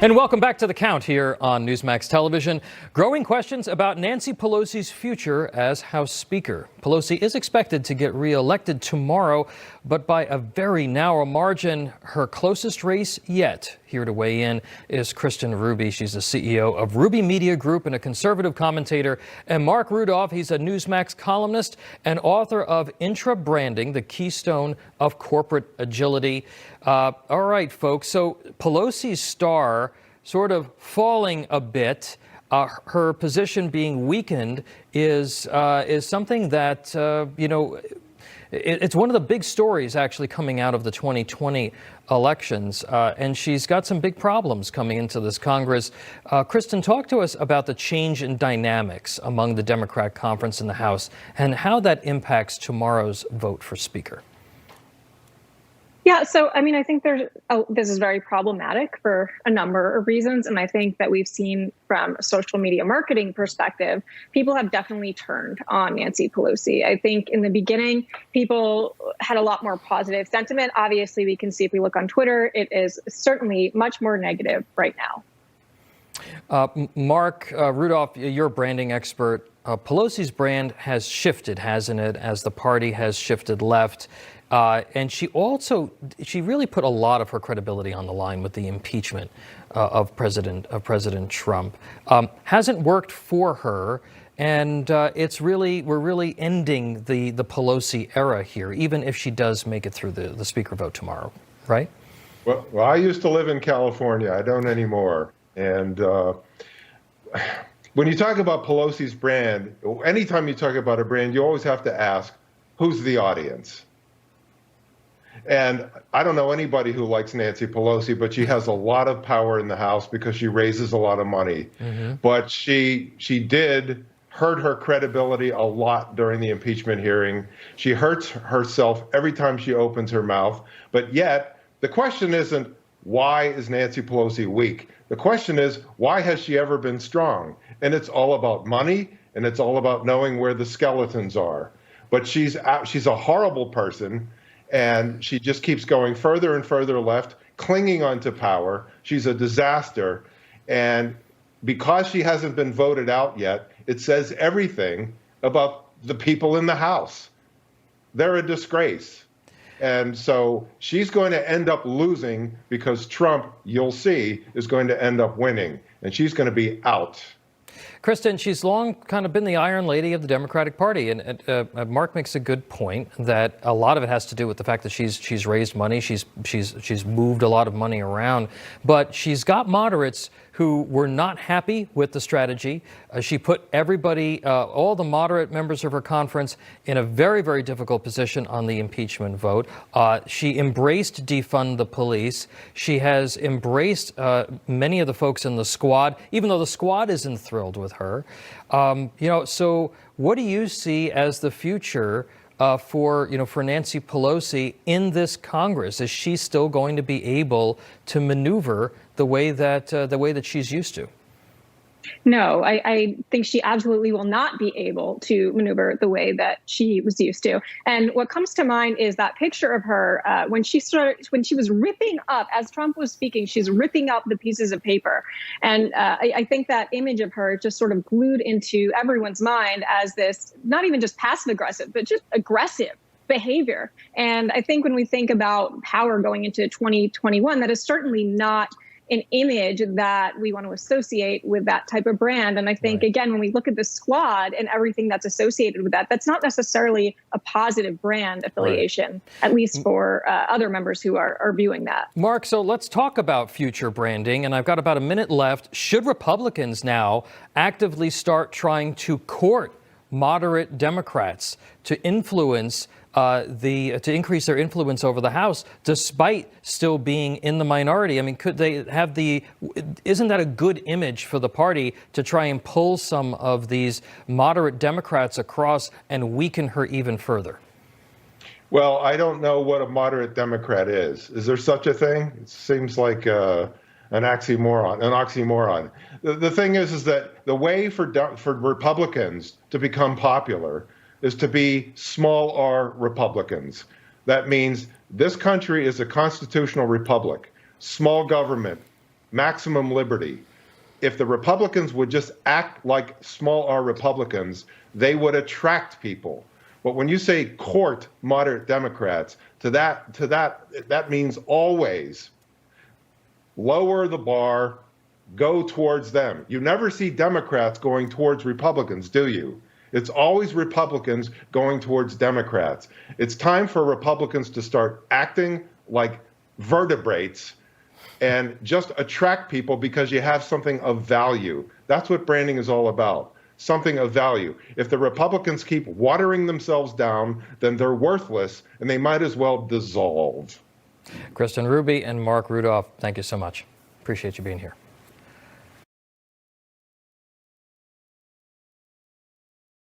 And welcome back to The Count here on Newsmax Television. Growing questions about Nancy Pelosi's future as House Speaker. Pelosi is expected to get reelected tomorrow, but by a very narrow margin. Her closest race yet. Here to weigh in is Kristen Ruby. She's the CEO of Ruby Media Group and a conservative commentator. And Mark Rudov, he's a Newsmax columnist and author of Intra-Branding, the Keystone of Corporate Agility. All right, folks. So Pelosi's star sort of falling a bit, her position being weakened is something that, it's one of the big stories actually coming out of the 2020 elections. And she's got some big problems coming into this Congress. Kristen, talk to us about the change in dynamics among the Democrat conference in the House and how that impacts tomorrow's vote for Speaker. Yeah, so I think this is very problematic for a number of reasons. And I think that we've seen from a social media marketing perspective, people have definitely turned on Nancy Pelosi. I think in the beginning, people had a lot more positive sentiment. Obviously, we can see if we look on Twitter, it is certainly much more negative right now. Mark Rudolph, you're a branding expert. Pelosi's brand has shifted, hasn't it, as the party has shifted left. And she really put a lot of her credibility on the line with the impeachment of President Trump. Hasn't worked for her, and we're really ending the Pelosi era here, even if she does make it through the Speaker vote tomorrow, right? Well, I used to live in California. I don't anymore. And when you talk about Pelosi's brand, anytime you talk about a brand, you always have to ask, who's the audience? And I don't know anybody who likes Nancy Pelosi, but she has a lot of power in the House because she raises a lot of money. Mm-hmm. But she did hurt her credibility a lot during the impeachment hearing. She hurts herself every time she opens her mouth. But yet, the question isn't, why is Nancy Pelosi weak? The question is, why has she ever been strong? And it's all about money, and it's all about knowing where the skeletons are. But she's a horrible person. And she just keeps going further and further left, clinging onto power. She's a disaster. And because she hasn't been voted out yet, it says everything about the people in the House. They're a disgrace. And so she's going to end up losing because Trump, you'll see, is going to end up winning. And she's going to be out. Kristen, she's long kind of been the Iron Lady of the Democratic Party, and Mark makes a good point that a lot of it has to do with the fact that she's raised money, she's moved a lot of money around, but she's got moderates who were not happy with the strategy. She put everybody, all the moderate members of her conference, in a very, very difficult position on the impeachment vote. She embraced defund the police. She has embraced many of the folks in the squad, even though the squad isn't thrilled with her. So what do you see as the future for Nancy Pelosi in this Congress? Is she still going to be able to maneuver the way that she's used to? No, I think she absolutely will not be able to maneuver the way that she was used to. And what comes to mind is that picture of her when she was ripping up, as Trump was speaking, she's ripping up the pieces of paper. And I think that image of her just sort of glued into everyone's mind as this, not even just passive aggressive, but just aggressive behavior. And I think when we think about power going into 2021, that is certainly not an image that we want to associate with that type of brand. And I think, again, when we look at the squad and everything that's associated with that, that's not necessarily a positive brand affiliation, at least for other members who are viewing that. Mark, so let's talk about future branding. And I've got about a minute left. Should Republicans now actively start trying to court moderate Democrats to influence to increase their influence over the House, despite still being in the minority? I mean, could they have isn't that a good image for the party to try and pull some of these moderate Democrats across and weaken her even further? Well, I don't know what a moderate Democrat is. Is there such a thing? It seems like an oxymoron. The thing is that the way for Republicans to become popular is to be small r Republicans. That means this country is a constitutional republic, small government, maximum liberty. If the Republicans would just act like small R Republicans, they would attract people. But when you say court moderate Democrats, that means always lower the bar, go towards them. You never see Democrats going towards Republicans, do you? It's always Republicans going towards Democrats. It's time for Republicans to start acting like vertebrates and just attract people because you have something of value. That's what branding is all about, something of value. If the Republicans keep watering themselves down, then they're worthless and they might as well dissolve. Kristen Ruby and Mark Rudolph, thank you so much. Appreciate you being here.